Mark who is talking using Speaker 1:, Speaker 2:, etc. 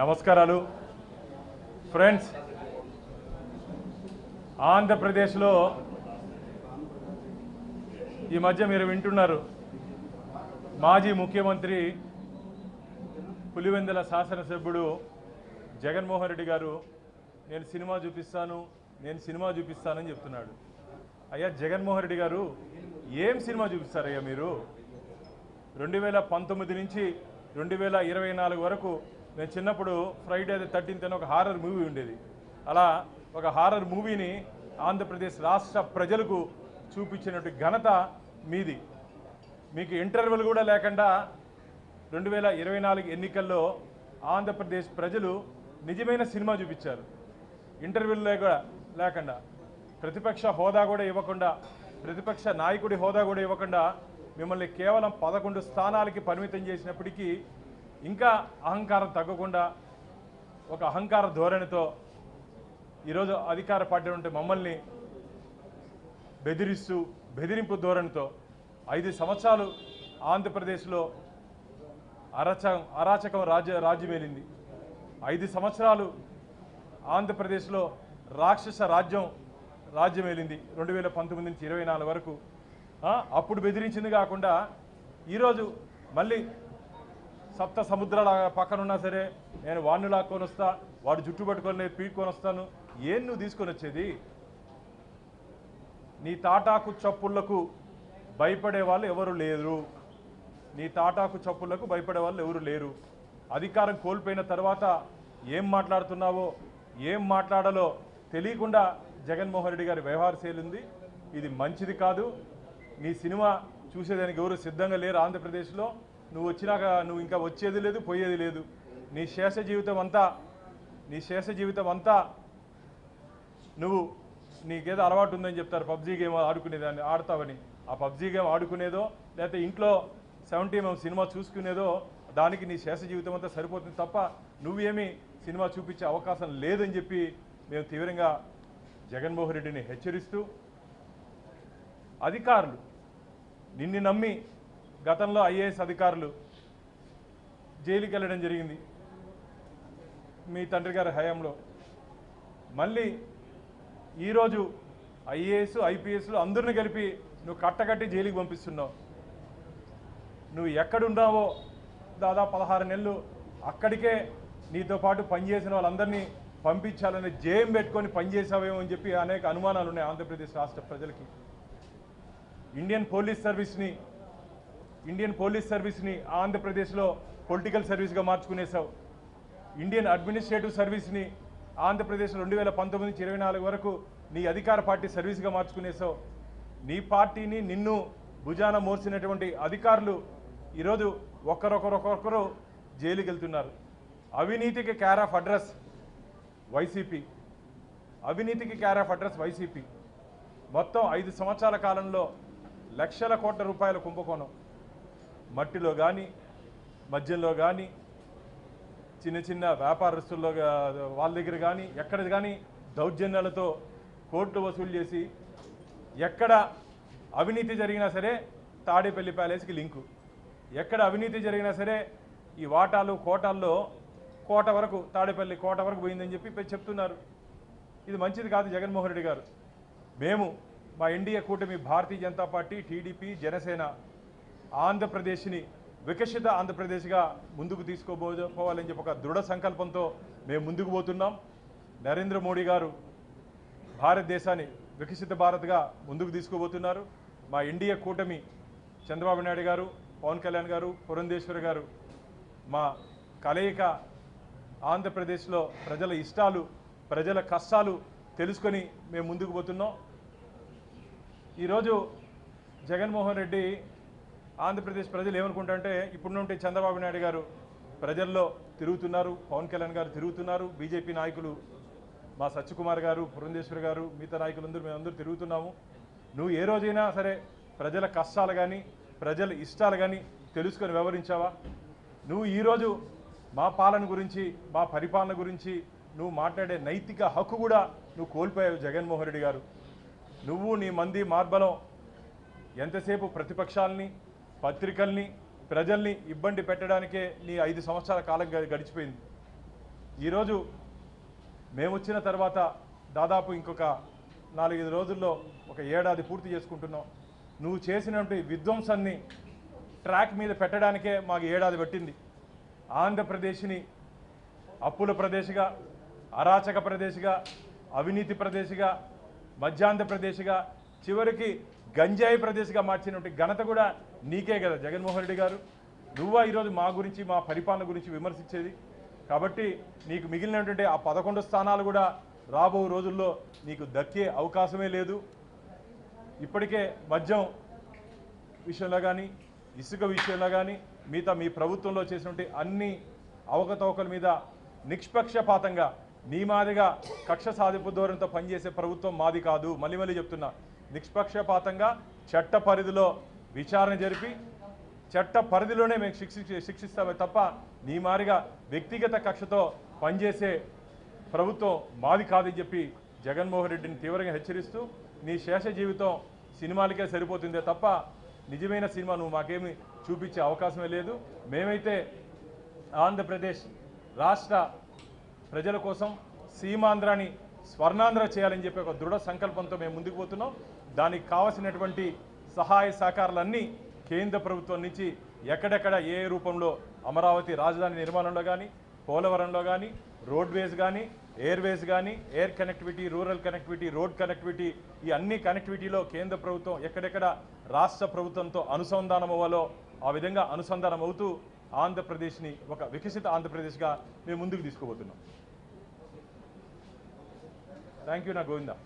Speaker 1: నమస్కారాలు ఫ్రెండ్స్. ఆంధ్రప్రదేశ్లో ఈ మధ్య మీరు వింటున్నారు, మాజీ ముఖ్యమంత్రి పులివెందుల శాసనసభ్యుడు జగన్మోహన్ రెడ్డి గారు నేను సినిమా చూపిస్తానని చెప్తున్నాడు. అయ్యా జగన్మోహన్ రెడ్డి గారు, ఏం సినిమా చూపిస్తారయ్యా మీరు? 2019 నుంచి 2024 వరకు నేను చిన్నప్పుడు ఫ్రైడే ది 13th అని ఒక హారర్ మూవీ ఉండేది. అలా ఒక హారర్ మూవీని ఆంధ్రప్రదేశ్ రాష్ట్ర ప్రజలకు చూపించినట్టు ఘనత మీది. మీకు ఇంటర్వెల్ కూడా లేకుండా 2024 ఎన్నికల్లో ఆంధ్రప్రదేశ్ ప్రజలు నిజమైన సినిమా చూపించారు. ఇంటర్వ్యూలు లేకుండా, ప్రతిపక్ష హోదా కూడా ఇవ్వకుండా, ప్రతిపక్ష నాయకుడి హోదా కూడా ఇవ్వకుండా మిమ్మల్ని కేవలం 11 స్థానాలకి పరిమితం చేసినప్పటికీ ఇంకా అహంకారం తగ్గకుండా ఒక అహంకార ధోరణితో ఈరోజు అధికార పార్టీ ఉంటే మమ్మల్ని బెదిరింపు ధోరణితో 5 సంవత్సరాలు ఆంధ్రప్రదేశ్లో అరాచకం రాజ్యమేలింది. 5 సంవత్సరాలు ఆంధ్రప్రదేశ్లో రాక్షస రాజ్యమేలింది 2019 నుంచి 24 వరకు. అప్పుడు బెదిరించింది కాకుండా ఈరోజు మళ్ళీ సప్త సముద్రాల పక్కన ఉన్నా సరే నేను వాడిని లాక్కొని వస్తా, వాడు జుట్టు పట్టుకొని పీక్కొని వస్తాను. ఏం నువ్వు తీసుకొని వచ్చేది? నీ తాటాకు చప్పుళ్లకు భయపడే వాళ్ళు ఎవరు లేరు. నీ తాటాకు చప్పుళ్లకు భయపడే వాళ్ళు ఎవరు లేరు. అధికారం కోల్పోయిన తర్వాత ఏం మాట్లాడుతున్నావో, ఏం మాట్లాడాలో తెలియకుండా జగన్మోహన్ రెడ్డి గారి వ్యవహార శైలి ఉంది. ఇది మంచిది కాదు. నీ సినిమా చూసేదానికి ఎవరు సిద్ధంగా లేరు ఆంధ్రప్రదేశ్లో. నువ్వు వచ్చినాక నువ్వు ఇంకా వచ్చేది లేదు, పోయేది లేదు. నీ శేష జీవితం అంతా నువ్వు నీకేదో అలవాటు ఉందని చెప్తారు, పబ్జీ గేమ్ ఆడుకునేదాన్ని ఆడతావని. ఆ పబ్జీ గేమ్ ఆడుకునేదో లేకపోతే ఇంట్లో 70mm సినిమా చూసుకునేదో దానికి నీ శేష జీవితం అంతా సరిపోతుంది తప్ప నువ్వేమీ సినిమా చూపించే అవకాశం లేదని చెప్పి మేము తీవ్రంగా జగన్మోహన్ రెడ్డిని హెచ్చరిస్తూ, అధికారులు నిన్ను నమ్మి గతంలో IAS అధికారులు జైలుకి వెళ్ళడం జరిగింది మీ తండ్రి గారి హయాంలో. మళ్ళీ ఈరోజు IAS IPSలు అందరిని కలిపి నువ్వు కట్టకట్టి జైలుకి పంపిస్తున్నావు. నువ్వు ఎక్కడున్నావో దాదాపు 16 నెలలు అక్కడికే నీతో పాటు పనిచేసిన వాళ్ళందరినీ పంపించాలని జేయం పెట్టుకొని పనిచేసావేమో అని చెప్పి అనేక అనుమానాలు ఉన్నాయి ఆంధ్రప్రదేశ్ రాష్ట్ర ప్రజలకి. ఇండియన్ పోలీస్ సర్వీస్ని ఆంధ్రప్రదేశ్లో పొలిటికల్ సర్వీస్గా మార్చుకునేసావు. ఇండియన్ అడ్మినిస్ట్రేటివ్ సర్వీస్ని ఆంధ్రప్రదేశ్లో 2019 నుంచి 24 వరకు నీ అధికార పార్టీ సర్వీస్గా మార్చుకునేసావు. నీ పార్టీని నిన్ను భుజాన మోసినటువంటి అధికారులు ఈరోజు ఒక్కొక్కరు జైలుకి వెళ్తున్నారు. అవినీతికి కేర్ ఆఫ్ అడ్రస్ వైసీపీ. మొత్తం 5 సంవత్సరాల కాలంలో లక్షల కోట్ల రూపాయల కుంభకోణం. మట్టిలో కానీ, మద్యంలో కానీ, చిన్న వ్యాపారస్తుల్లో వాళ్ళ దగ్గర కానీ, ఎక్కడ కానీ దౌర్జన్యాలతో కోట్లు వసూలు చేసి, ఎక్కడ అవినీతి జరిగినా సరే తాడేపల్లి ప్యాలెస్కి లింకు, ఎక్కడ అవినీతి జరిగినా సరే ఈ వాటాలు కోటాల్లో తాడేపల్లి కోట వరకు పోయిందని చెప్పి చెప్తున్నారు. ఇది మంచిది కాదు జగన్మోహన్ రెడ్డి గారు. మేము మా ఎన్డీఏ కూటమి భారతీయ జనతా పార్టీ, టీడీపీ, జనసేన ఆంధ్రప్రదేశ్ని వికసిత ఆంధ్రప్రదేశ్గా ముందుకు తీసుకోపోవాలని చెప్పి ఒక దృఢ సంకల్పంతో మేము ముందుకు పోతున్నాం. నరేంద్ర మోడీ గారు భారతదేశాన్ని వికసిత భారత్గా ముందుకు తీసుకుపోతున్నారు. మా ఎన్డీఏ కూటమి చంద్రబాబు నాయుడు గారు, పవన్ కళ్యాణ్ గారు, పురంధేశ్వరి గారు మా కలయిక ఆంధ్రప్రదేశ్లో ప్రజల ఇష్టాలు, ప్రజల కష్టాలు తెలుసుకొని మేము ముందుకు పోతున్నాం. ఈరోజు జగన్మోహన్ రెడ్డి ఆంధ్రప్రదేశ్ ప్రజలు ఏమనుకుంటారంటే, ఇప్పుడుంటే చంద్రబాబు నాయుడు గారు ప్రజల్లో తిరుగుతున్నారు, పవన్ కళ్యాణ్ గారు తిరుగుతున్నారు, బీజేపీ నాయకులు మా సత్యకుమార్ గారు, పురంధేశ్వరి గారు, మిగతా నాయకులందరూ మేమందరూ తిరుగుతున్నాము. నువ్వు ఏ రోజైనా సరే ప్రజల కష్టాలు కానీ, ప్రజల ఇష్టాలు కానీ తెలుసుకొని వ్యవహరించావా? నువ్వు ఈరోజు మా పాలన గురించి, మా పరిపాలన గురించి నువ్వు మాట్లాడే నైతిక హక్కు కూడా నువ్వు కోల్పోయావు జగన్మోహన్ రెడ్డి గారు. నువ్వు నీ మంది మార్బలం ఎంతసేపు ప్రతిపక్షాలని, పత్రికల్ని, ప్రజల్ని ఇబ్బంది పెట్టడానికే నీ 5 సంవత్సరాల కాలం గడిచిపోయింది. ఈరోజు మేము వచ్చిన తర్వాత దాదాపు ఇంకొక 4-5 రోజుల్లో ఒక ఏడాది పూర్తి చేసుకుంటున్నాం. నువ్వు చేసినటువంటి విధ్వంసాన్ని ట్రాక్ మీద పెట్టడానికే మాకు ఏడాది పట్టింది. ఆంధ్రప్రదేశ్ని అప్పుల ప్రదేశ్గా, అరాచక ప్రదేశ్గా, అవినీతి ప్రదేశ్గా, మధ్యాంధ్రప్రదేశ్గా, చివరికి గంజాయి ప్రదేశ్గా మార్చినటువంటి ఘనత కూడా నీకే కదా జగన్మోహన్ రెడ్డి గారు. నువ్వా ఈరోజు మా గురించి, మా పరిపాలన గురించి విమర్శించేది? కాబట్టి నీకు మిగిలినటువంటి ఆ 11 స్థానాలు కూడా రాబో రోజుల్లో నీకు దక్కే అవకాశమే లేదు. ఇప్పటికే మద్యం విషయంలో కానీ, ఇసుక విషయంలో కానీ, మిగతా మీ ప్రభుత్వంలో చేసినటువంటి అన్ని అవకతవకల మీద నిష్పక్షపాతంగా నీ మాదిగా కక్ష సాధింపు ధోరణితో పనిచేసే ప్రభుత్వం మాది కాదు. మళ్ళీ చెప్తున్నా, నిష్పక్షపాతంగా చట్ట పరిధిలో విచారణ జరిపి చట్ట పరిధిలోనే మేము శిక్షిస్తామే తప్ప నీ మాదిగా వ్యక్తిగత కక్షతో పనిచేసే ప్రభుత్వం మాది కాదని చెప్పి జగన్మోహన్ రెడ్డిని తీవ్రంగా హెచ్చరిస్తూ, నీ శేష జీవితం సినిమాలకే సరిపోతుందే తప్ప నిజమైన సినిమా నువ్వు మాకేమీ చూపించే అవకాశమే లేదు. మేమైతే ఆంధ్రప్రదేశ్ రాష్ట్ర ప్రజల కోసం సీమాంధ్రాని స్వర్ణాంధ్ర చేయాలని చెప్పి ఒక దృఢ సంకల్పంతో మేము ముందుకు పోతున్నాం. దానికి కావలసినటువంటి సహాయ సహకారాలన్నీ కేంద్ర ప్రభుత్వం నుంచి ఎక్కడెక్కడ ఏ రూపంలో అమరావతి రాజధాని నిర్మాణంలో కానీ, పోలవరంలో కానీ, రోడ్వేస్ కానీ, ఎయిర్వేస్ కానీ, air connectivity, rural connectivity, road connectivity, ఈ అన్ని కనెక్టివిటీలో కేంద్ర ప్రభుత్వం ఎక్కడెక్కడ రాష్ట్ర ప్రభుత్వంతో అనుసంధానం అవ్వాలో ఆ విధంగా అనుసంధానం అవుతూ ఆంధ్రప్రదేశ్ని ఒక వికసిత ఆంధ్రప్రదేశ్గా మేము ముందుకు తీసుకుపోతున్నాం. థ్యాంక్ యూ నా గోవిందా.